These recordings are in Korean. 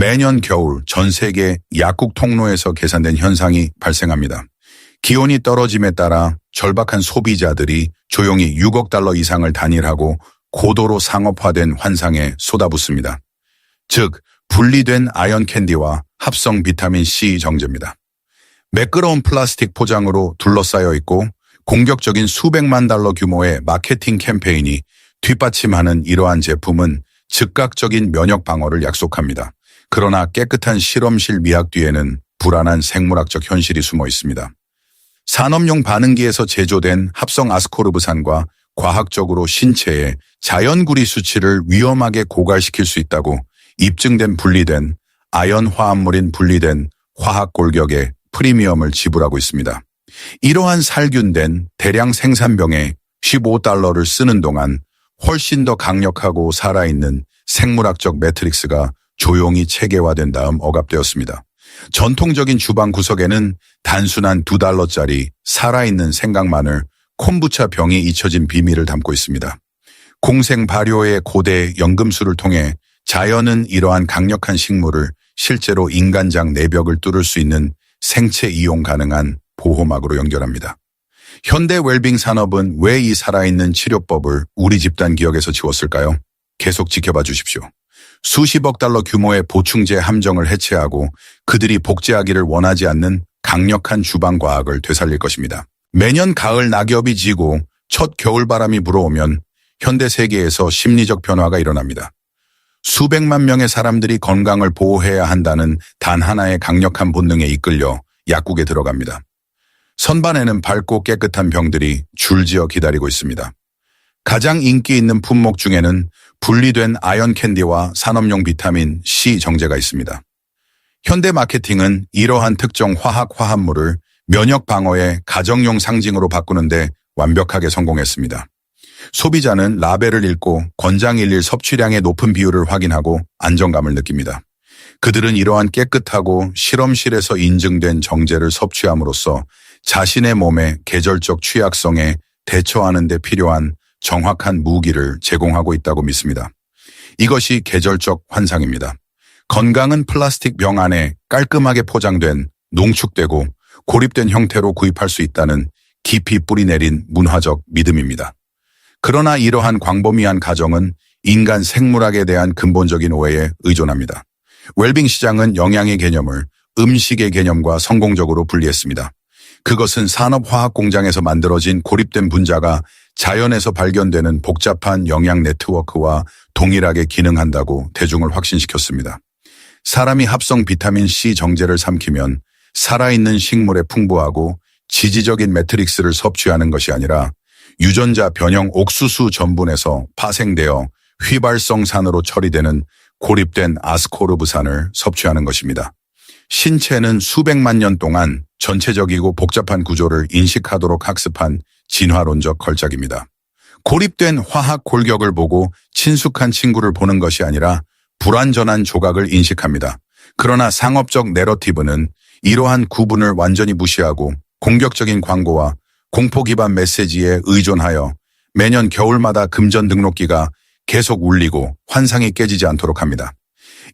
매년 겨울 전 세계 약국 통로에서 계산된 현상이 발생합니다. 기온이 떨어짐에 따라 절박한 소비자들이 조용히 6억 달러 이상을 단일하고 고도로 상업화된 환상에 쏟아붓습니다. 즉, 분리된 아연 캔디와 합성 비타민 C 정제입니다. 매끄러운 플라스틱 포장으로 둘러싸여 있고 공격적인 수백만 달러 규모의 마케팅 캠페인이 뒷받침하는 이러한 제품은 즉각적인 면역 방어를 약속합니다. 그러나 깨끗한 실험실 미학 뒤에는 불안한 생물학적 현실이 숨어 있습니다. 산업용 반응기에서 제조된 합성 아스코르브산과 과학적으로 신체의 자연구리 수치를 위험하게 고갈시킬 수 있다고 입증된 분리된 아연 화합물인 분리된 화학 골격에 프리미엄을 지불하고 있습니다. 이러한 살균된 대량 생산병에 15달러를 쓰는 동안 훨씬 더 강력하고 살아있는 생물학적 매트릭스가 조용히 체계화된 다음 억압되었습니다. 전통적인 주방 구석에는 단순한 $2짜리 살아있는 생강마늘, 콤부차 병이 잊혀진 비밀을 담고 있습니다. 공생 발효의 고대 연금술을 통해 자연은 이러한 강력한 식물을 실제로 인간장 내벽을 뚫을 수 있는 생체 이용 가능한 보호막으로 연결합니다. 현대 웰빙 산업은 왜 이 살아있는 치료법을 우리 집단 기억에서 지웠을까요? 계속 지켜봐 주십시오. 수십억 달러 규모의 보충제 함정을 해체하고 그들이 복제하기를 원하지 않는 강력한 주방 과학을 되살릴 것입니다. 매년 가을 낙엽이 지고 첫 겨울바람이 불어오면 현대 세계에서 심리적 변화가 일어납니다. 수백만 명의 사람들이 건강을 보호해야 한다는 단 하나의 강력한 본능에 이끌려 약국에 들어갑니다. 선반에는 밝고 깨끗한 병들이 줄지어 기다리고 있습니다. 가장 인기 있는 품목 중에는 분리된 아연 캔디와 산업용 비타민 C 정제가 있습니다. 현대 마케팅은 이러한 특정 화학 화합물을 면역 방어의 가정용 상징으로 바꾸는데 완벽하게 성공했습니다. 소비자는 라벨을 읽고 권장일일 섭취량의 높은 비율을 확인하고 안정감을 느낍니다. 그들은 이러한 깨끗하고 실험실에서 인증된 정제를 섭취함으로써 자신의 몸의 계절적 취약성에 대처하는 데 필요한 정확한 무기를 제공하고 있다고 믿습니다. 이것이 계절적 환상입니다. 건강은 플라스틱 병 안에 깔끔하게 포장된 농축되고 고립된 형태로 구입할 수 있다는 깊이 뿌리내린 문화적 믿음입니다. 그러나 이러한 광범위한 가정은 인간 생물학에 대한 근본적인 오해에 의존합니다. 웰빙 시장은 영양의 개념을 음식의 개념과 성공적으로 분리했습니다. 그것은 산업화학 공장에서 만들어진 고립된 분자가 자연에서 발견되는 복잡한 영양 네트워크와 동일하게 기능한다고 대중을 확신시켰습니다. 사람이 합성 비타민 C 정제를 삼키면 살아있는 식물의 풍부하고 지지적인 매트릭스를 섭취하는 것이 아니라 유전자 변형 옥수수 전분에서 파생되어 휘발성산으로 처리되는 고립된 아스코르브산을 섭취하는 것입니다. 신체는 수백만 년 동안 전체적이고 복잡한 구조를 인식하도록 학습한 진화론적 걸작입니다. 고립된 화학 골격을 보고 친숙한 친구를 보는 것이 아니라 불완전한 조각을 인식합니다. 그러나 상업적 내러티브는 이러한 구분을 완전히 무시하고 공격적인 광고와 공포 기반 메시지에 의존하여 매년 겨울마다 금전 등록기가 계속 울리고 환상이 깨지지 않도록 합니다.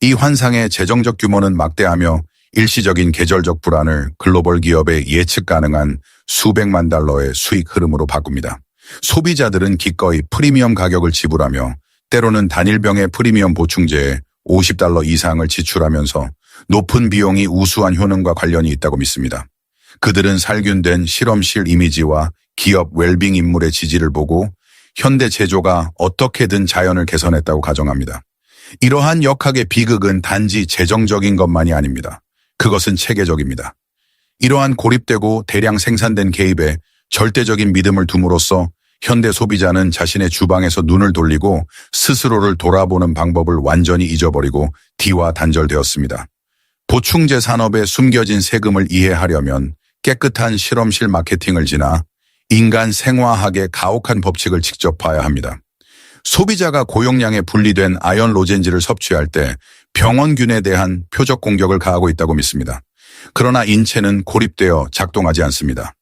이 환상의 재정적 규모는 막대하며 일시적인 계절적 불안을 글로벌 기업의 예측 가능한 수백만 달러의 수익 흐름으로 바꿉니다. 소비자들은 기꺼이 프리미엄 가격을 지불하며 때로는 단일병의 프리미엄 보충제에 $50 이상을 지출하면서 높은 비용이 우수한 효능과 관련이 있다고 믿습니다. 그들은 살균된 실험실 이미지와 기업 웰빙 인물의 지지를 보고 현대 제조가 어떻게든 자연을 개선했다고 가정합니다. 이러한 역학의 비극은 단지 재정적인 것만이 아닙니다. 그것은 체계적입니다. 이러한 고립되고 대량 생산된 개입에 절대적인 믿음을 둠으로써 현대 소비자는 자신의 주방에서 눈을 돌리고 스스로를 돌아보는 방법을 완전히 잊어버리고 D와 단절되었습니다. 보충제 산업에 숨겨진 세금을 이해하려면 깨끗한 실험실 마케팅을 지나 인간 생화학의 가혹한 법칙을 직접 봐야 합니다. 소비자가 고용량의 분리된 아연 로젠지를 섭취할 때 병원균에 대한 표적 공격을 가하고 있다고 믿습니다. 그러나 인체는 고립되어 작동하지 않습니다.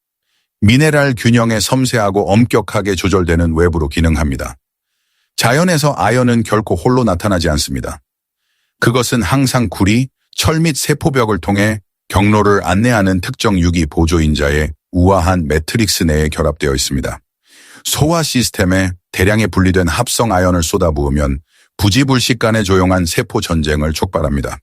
미네랄 균형에 섬세하고 엄격하게 조절되는 외부로 기능합니다. 자연에서 아연은 결코 홀로 나타나지 않습니다. 그것은 항상 구리, 철 및 세포벽을 통해 경로를 안내하는 특정 유기 보조인자의 우아한 매트릭스 내에 결합되어 있습니다. 소화 시스템에 대량의 분리된 합성 아연을 쏟아부으면 부지불식 간의 조용한 세포 전쟁을 촉발합니다.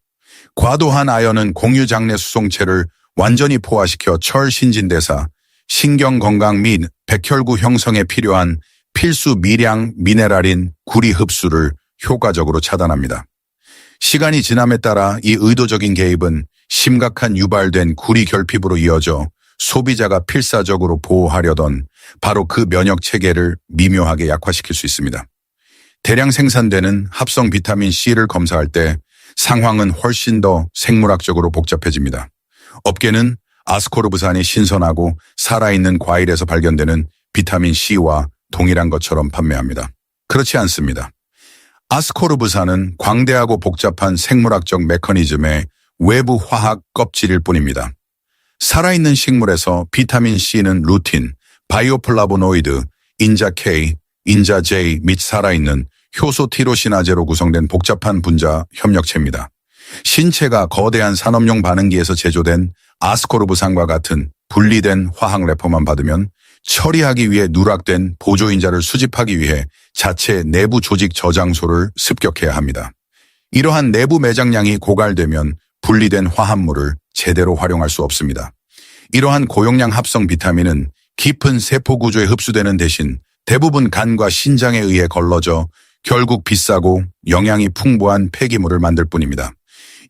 과도한 아연은 공유 장내 수송체를 완전히 포화시켜 철 신진대사, 신경 건강 및 백혈구 형성에 필요한 필수 미량 미네랄인 구리 흡수를 효과적으로 차단합니다. 시간이 지남에 따라 이 의도적인 개입은 심각한 유발된 구리 결핍으로 이어져 소비자가 필사적으로 보호하려던 바로 그 면역 체계를 미묘하게 약화시킬 수 있습니다. 대량 생산되는 합성 비타민 C를 검사할 때 상황은 훨씬 더 생물학적으로 복잡해집니다. 업계는 아스코르브산이 신선하고 살아있는 과일에서 발견되는 비타민 C와 동일한 것처럼 판매합니다. 그렇지 않습니다. 아스코르브산은 광대하고 복잡한 생물학적 메커니즘의 외부 화학 껍질일 뿐입니다. 살아있는 식물에서 비타민 C는 루틴, 바이오플라보노이드, 인자 K, 인자 J 및 살아있는 효소 티로시나제로 구성된 복잡한 분자 협력체입니다. 신체가 거대한 산업용 반응기에서 제조된 아스코르브산과 같은 분리된 화학 래퍼만 받으면 처리하기 위해 누락된 보조인자를 수집하기 위해 자체 내부 조직 저장소를 습격해야 합니다. 이러한 내부 매장량이 고갈되면 분리된 화합물을 제대로 활용할 수 없습니다. 이러한 고용량 합성 비타민은 깊은 세포 구조에 흡수되는 대신 대부분 간과 신장에 의해 걸러져 결국 비싸고 영양이 풍부한 폐기물을 만들 뿐입니다.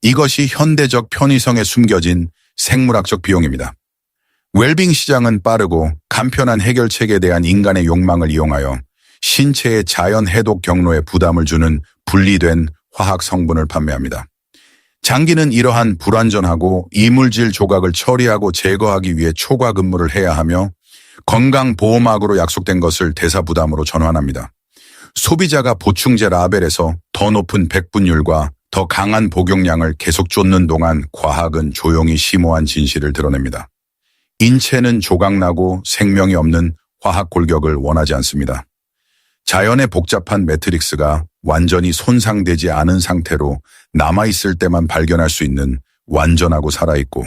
이것이 현대적 편의성에 숨겨진 생물학적 비용입니다. 웰빙 시장은 빠르고 간편한 해결책에 대한 인간의 욕망을 이용하여 신체의 자연 해독 경로에 부담을 주는 분리된 화학 성분을 판매합니다. 장기는 이러한 불완전하고 이물질 조각을 처리하고 제거하기 위해 초과 근무를 해야 하며 건강보호막으로 약속된 것을 대사부담으로 전환합니다. 소비자가 보충제 라벨에서 더 높은 백분율과 더 강한 복용량을 계속 쫓는 동안 과학은 조용히 심오한 진실을 드러냅니다. 인체는 조각나고 생명이 없는 화학 골격을 원하지 않습니다. 자연의 복잡한 매트릭스가 완전히 손상되지 않은 상태로 남아있을 때만 발견할 수 있는 완전하고 살아있고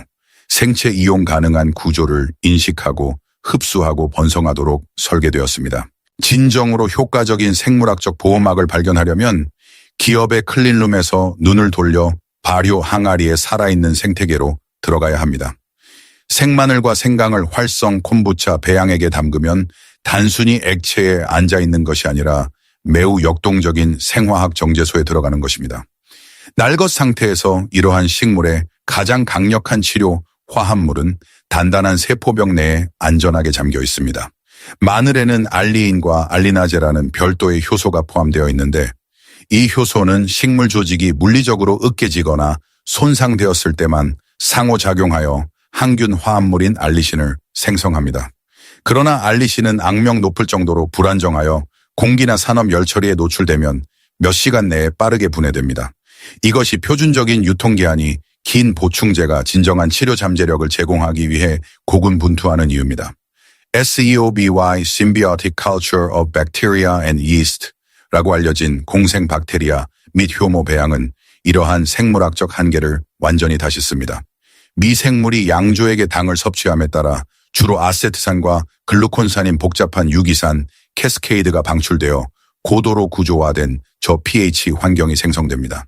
생체 이용 가능한 구조를 인식하고 흡수하고 번성하도록 설계되었습니다. 진정으로 효과적인 생물학적 보호막을 발견하려면 기업의 클린룸에서 눈을 돌려 발효 항아리에 살아있는 생태계로 들어가야 합니다. 생마늘과 생강을 활성 콤부차 배양액에 담그면 단순히 액체에 앉아있는 것이 아니라 매우 역동적인 생화학 정제소에 들어가는 것입니다. 날것 상태에서 이러한 식물의 가장 강력한 치료 화합물은 단단한 세포벽 내에 안전하게 잠겨 있습니다. 마늘에는 알리인과 알리나제라는 별도의 효소가 포함되어 있는데 이 효소는 식물 조직이 물리적으로 으깨지거나 손상되었을 때만 상호작용하여 항균 화합물인 알리신을 생성합니다. 그러나 알리신은 악명 높을 정도로 불안정하여 공기나 산업 열처리에 노출되면 몇 시간 내에 빠르게 분해됩니다. 이것이 표준적인 유통기한이 긴 보충제가 진정한 치료 잠재력을 제공하기 위해 고군분투하는 이유입니다. SEOBY Symbiotic Culture of Bacteria and Yeast 라고 알려진 공생 박테리아 및 효모 배양은 이러한 생물학적 한계를 완전히 다시 씁니다. 미생물이 양조에게 당을 섭취함에 따라 주로 아세트산과 글루콘산인 복잡한 유기산 캐스케이드가 방출되어 고도로 구조화된 저pH 환경이 생성됩니다.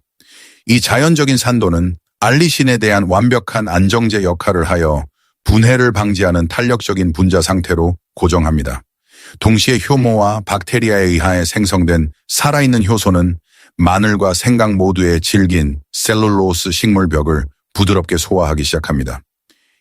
이 자연적인 산도는 알리신에 대한 완벽한 안정제 역할을 하여 분해를 방지하는 탄력적인 분자 상태로 고정합니다. 동시에 효모와 박테리아에 의하여 생성된 살아있는 효소는 마늘과 생강 모두의 질긴 셀룰로스 식물벽을 부드럽게 소화하기 시작합니다.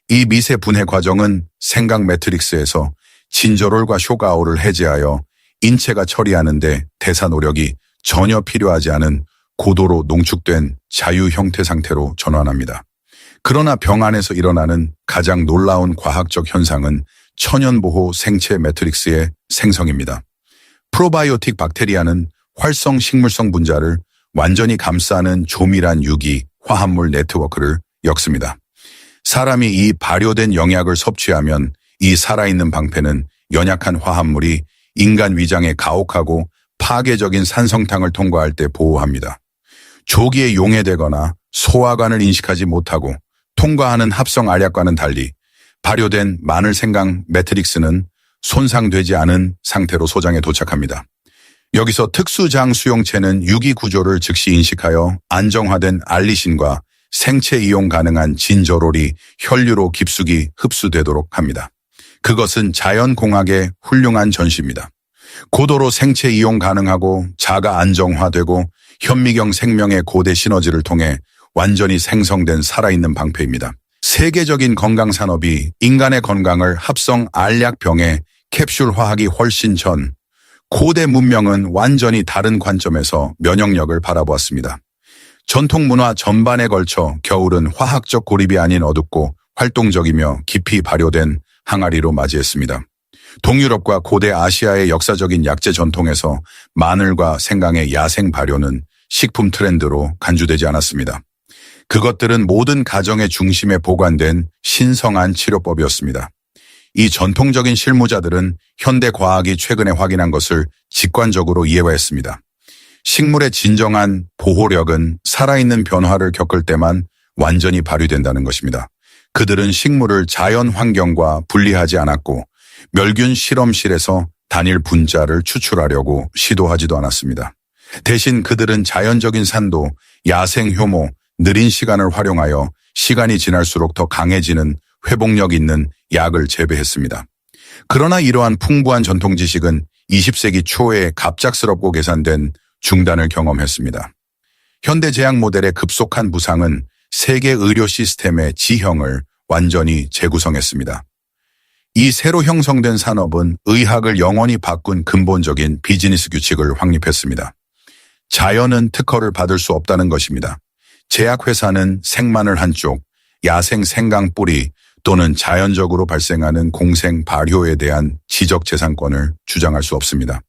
이 미세 분해 과정은 생강 매트릭스에서 진저롤과 쇼가올을 해제하여 인체가 처리하는데 대사 노력이 전혀 필요하지 않은 고도로 농축된 자유 형태 상태로 전환합니다. 그러나 병 안에서 일어나는 가장 놀라운 과학적 현상은 천연보호 생체 매트릭스의 생성입니다. 프로바이오틱 박테리아는 활성 식물성 분자를 완전히 감싸는 조밀한 유기 화합물 네트워크를 엮습니다. 사람이 이 발효된 영약을 섭취하면 이 살아있는 방패는 연약한 화합물이 인간 위장의 가혹하고 파괴적인 산성탕을 통과할 때 보호합니다. 조기에 용해되거나 소화관을 인식하지 못하고 통과하는 합성 알약과는 달리 발효된 마늘 생강 매트릭스는 손상되지 않은 상태로 소장에 도착합니다. 여기서 특수장 수용체는 유기 구조를 즉시 인식하여 안정화된 알리신과 생체 이용 가능한 진저롤이 혈류로 깊숙이 흡수되도록 합니다. 그것은 자연공학의 훌륭한 전시입니다. 고도로 생체 이용 가능하고 자가 안정화되고 현미경 생명의 고대 시너지를 통해 완전히 생성된 살아있는 방패입니다. 세계적인 건강산업이 인간의 건강을 합성 알약병에 캡슐화하기 훨씬 전 고대 문명은 완전히 다른 관점에서 면역력을 바라보았습니다. 전통 문화 전반에 걸쳐 겨울은 화학적 고립이 아닌 어둡고 활동적이며 깊이 발효된 항아리로 맞이했습니다. 동유럽과 고대 아시아의 역사적인 약재 전통에서 마늘과 생강의 야생 발효는 식품 트렌드로 간주되지 않았습니다. 그것들은 모든 가정의 중심에 보관된 신성한 치료법이었습니다. 이 전통적인 실무자들은 현대 과학이 최근에 확인한 것을 직관적으로 이해했습니다. 식물의 진정한 보호력은 살아있는 변화를 겪을 때만 완전히 발휘된다는 것입니다. 그들은 식물을 자연 환경과 분리하지 않았고 멸균 실험실에서 단일 분자를 추출하려고 시도하지도 않았습니다. 대신 그들은 자연적인 산도, 야생 효모, 느린 시간을 활용하여 시간이 지날수록 더 강해지는 회복력 있는 약을 재배했습니다. 그러나 이러한 풍부한 전통 지식은 20세기 초에 갑작스럽고 계산된 중단을 경험했습니다. 현대 제약 모델의 급속한 부상은 세계 의료 시스템의 지형을 완전히 재구성했습니다. 이 새로 형성된 산업은 의학을 영원히 바꾼 근본적인 비즈니스 규칙을 확립했습니다. 자연은 특허를 받을 수 없다는 것입니다. 제약회사는 생마늘 한쪽, 야생 생강 뿌리 또는 자연적으로 발생하는 공생 발효에 대한 지적재산권을 주장할 수 없습니다.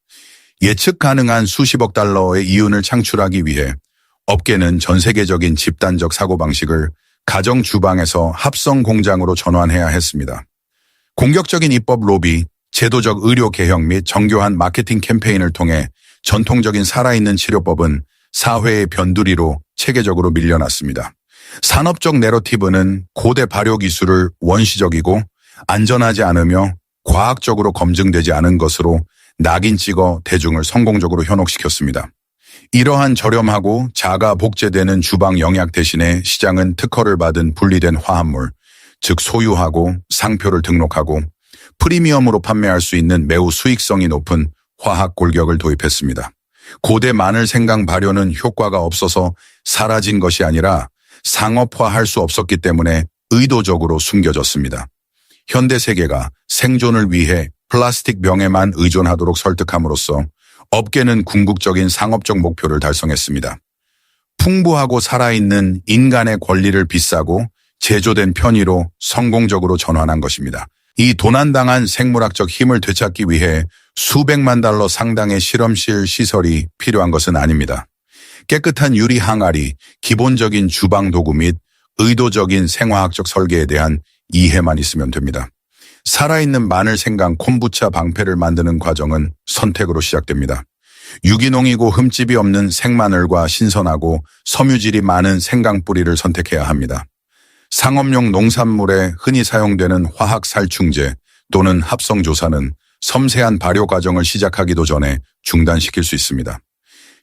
예측 가능한 수십억 달러의 이윤을 창출하기 위해 업계는 전 세계적인 집단적 사고방식을 가정 주방에서 합성 공장으로 전환해야 했습니다. 공격적인 입법 로비, 제도적 의료 개혁 및 정교한 마케팅 캠페인을 통해 전통적인 살아있는 치료법은 사회의 변두리로 체계적으로 밀려났습니다. 산업적 내러티브는 고대 발효 기술을 원시적이고 안전하지 않으며 과학적으로 검증되지 않은 것으로 낙인 찍어 대중을 성공적으로 현혹시켰습니다. 이러한 저렴하고 자가 복제되는 주방 영약 대신에 시장은 특허를 받은 분리된 화합물, 즉 소유하고 상표를 등록하고 프리미엄으로 판매할 수 있는 매우 수익성이 높은 화학 골격을 도입했습니다. 고대 마늘 생강 발효는 효과가 없어서 사라진 것이 아니라 상업화할 수 없었기 때문에 의도적으로 숨겨졌습니다. 현대 세계가 생존을 위해 플라스틱 병에만 의존하도록 설득함으로써 업계는 궁극적인 상업적 목표를 달성했습니다. 풍부하고 살아있는 인간의 권리를 비싸고 제조된 편의로 성공적으로 전환한 것입니다. 이 도난당한 생물학적 힘을 되찾기 위해 수백만 달러 상당의 실험실 시설이 필요한 것은 아닙니다. 깨끗한 유리 항아리, 기본적인 주방 도구 및 의도적인 생화학적 설계에 대한 이해만 있으면 됩니다. 살아있는 마늘 생강 콤부차 방패를 만드는 과정은 선택으로 시작됩니다. 유기농이고 흠집이 없는 생마늘과 신선하고 섬유질이 많은 생강 뿌리를 선택해야 합니다. 상업용 농산물에 흔히 사용되는 화학 살충제 또는 합성 조사는 섬세한 발효 과정을 시작하기도 전에 중단시킬 수 있습니다.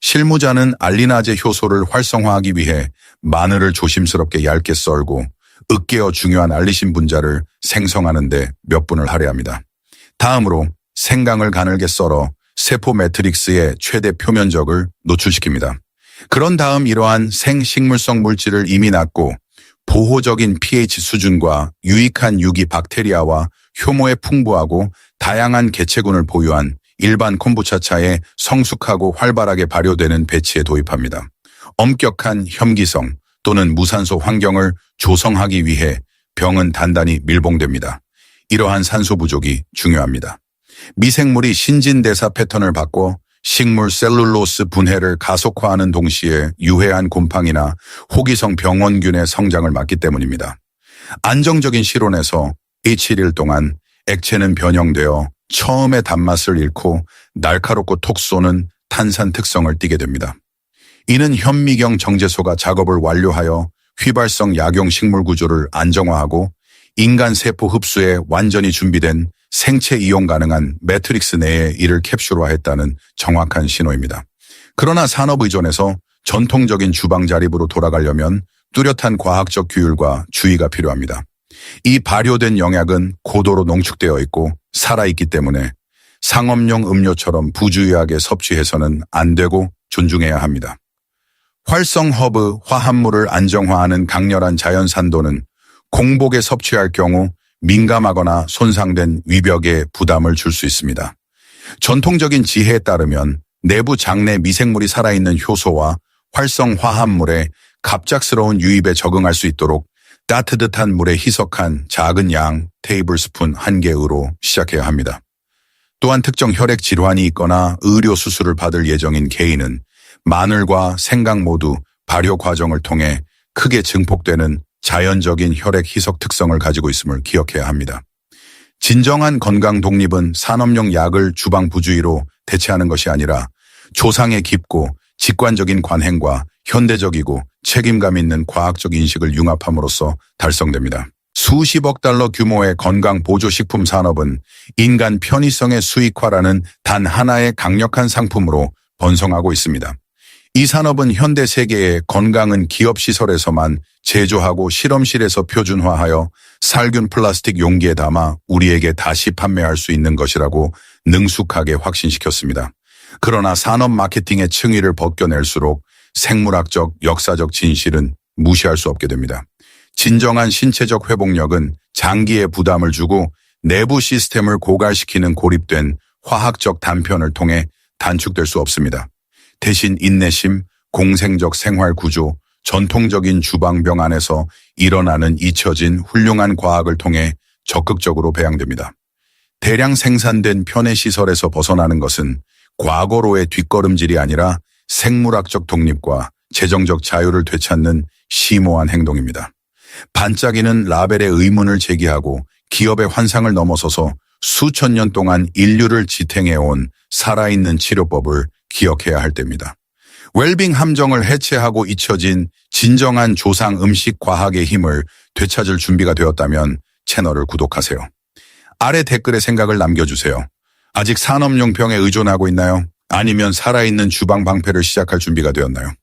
실무자는 알리나제 효소를 활성화하기 위해 마늘을 조심스럽게 얇게 썰고 으깨어 중요한 알리신 분자를 생성하는 데 몇 분을 할애합니다. 다음으로 생강을 가늘게 썰어 세포 매트릭스의 최대 표면적을 노출시킵니다. 그런 다음 이러한 생식물성 물질을 이미 낳고 보호적인 pH 수준과 유익한 유기 박테리아와 효모에 풍부하고 다양한 개체군을 보유한 일반 콤부차차에 성숙하고 활발하게 발효되는 배치에 도입합니다. 엄격한 혐기성 또는 무산소 환경을 조성하기 위해 병은 단단히 밀봉됩니다. 이러한 산소 부족이 중요합니다. 미생물이 신진대사 패턴을 바꿔 식물 셀룰로스 분해를 가속화하는 동시에 유해한 곰팡이나 호기성 병원균의 성장을 막기 때문입니다. 안정적인 실온에서 7일 동안 액체는 변형되어 처음의 단맛을 잃고 날카롭고 톡 쏘는 탄산 특성을 띠게 됩니다. 이는 현미경 정제소가 작업을 완료하여 휘발성 약용 식물 구조를 안정화하고 인간 세포 흡수에 완전히 준비된 생체 이용 가능한 매트릭스 내에 이를 캡슐화했다는 정확한 신호입니다. 그러나 산업 의존에서 전통적인 주방 자립으로 돌아가려면 뚜렷한 과학적 규율과 주의가 필요합니다. 이 발효된 영약은 고도로 농축되어 있고 살아있기 때문에 상업용 음료처럼 부주의하게 섭취해서는 안 되고 존중해야 합니다. 활성 허브 화합물을 안정화하는 강렬한 자연산도는 공복에 섭취할 경우 민감하거나 손상된 위벽에 부담을 줄 수 있습니다. 전통적인 지혜에 따르면 내부 장내 미생물이 살아있는 효소와 활성 화합물의 갑작스러운 유입에 적응할 수 있도록 따뜻한 물에 희석한 작은 양 테이블스푼 1개로 시작해야 합니다. 또한 특정 혈액 질환이 있거나 의료 수술을 받을 예정인 개인은 마늘과 생강 모두 발효 과정을 통해 크게 증폭되는 자연적인 혈액 희석 특성을 가지고 있음을 기억해야 합니다. 진정한 건강 독립은 산업용 약을 주방 부주의로 대체하는 것이 아니라 조상의 깊고 직관적인 관행과 현대적이고 책임감 있는 과학적 인식을 융합함으로써 달성됩니다. 수십억 달러 규모의 건강 보조식품 산업은 인간 편의성의 수익화라는 단 하나의 강력한 상품으로 번성하고 있습니다. 이 산업은 현대 세계의 건강은 기업 시설에서만 제조하고 실험실에서 표준화하여 살균 플라스틱 용기에 담아 우리에게 다시 판매할 수 있는 것이라고 능숙하게 확신시켰습니다. 그러나 산업 마케팅의 층위를 벗겨낼수록 생물학적, 역사적 진실은 무시할 수 없게 됩니다. 진정한 신체적 회복력은 장기에 부담을 주고 내부 시스템을 고갈시키는 고립된 화학적 단편을 통해 단축될 수 없습니다. 대신 인내심, 공생적 생활 구조, 전통적인 주방병 안에서 일어나는 잊혀진 훌륭한 과학을 통해 적극적으로 배양됩니다. 대량 생산된 편의시설에서 벗어나는 것은 과거로의 뒷걸음질이 아니라 생물학적 독립과 재정적 자유를 되찾는 심오한 행동입니다. 반짝이는 라벨의 의문을 제기하고 기업의 환상을 넘어서서 수천 년 동안 인류를 지탱해온 살아있는 치료법을 기억해야 할 때입니다. 웰빙 함정을 해체하고 잊혀진 진정한 조상 음식 과학의 힘을 되찾을 준비가 되었다면 채널을 구독하세요. 아래 댓글에 생각을 남겨주세요. 아직 산업용병에 의존하고 있나요? 아니면 살아있는 주방 방패를 시작할 준비가 되었나요?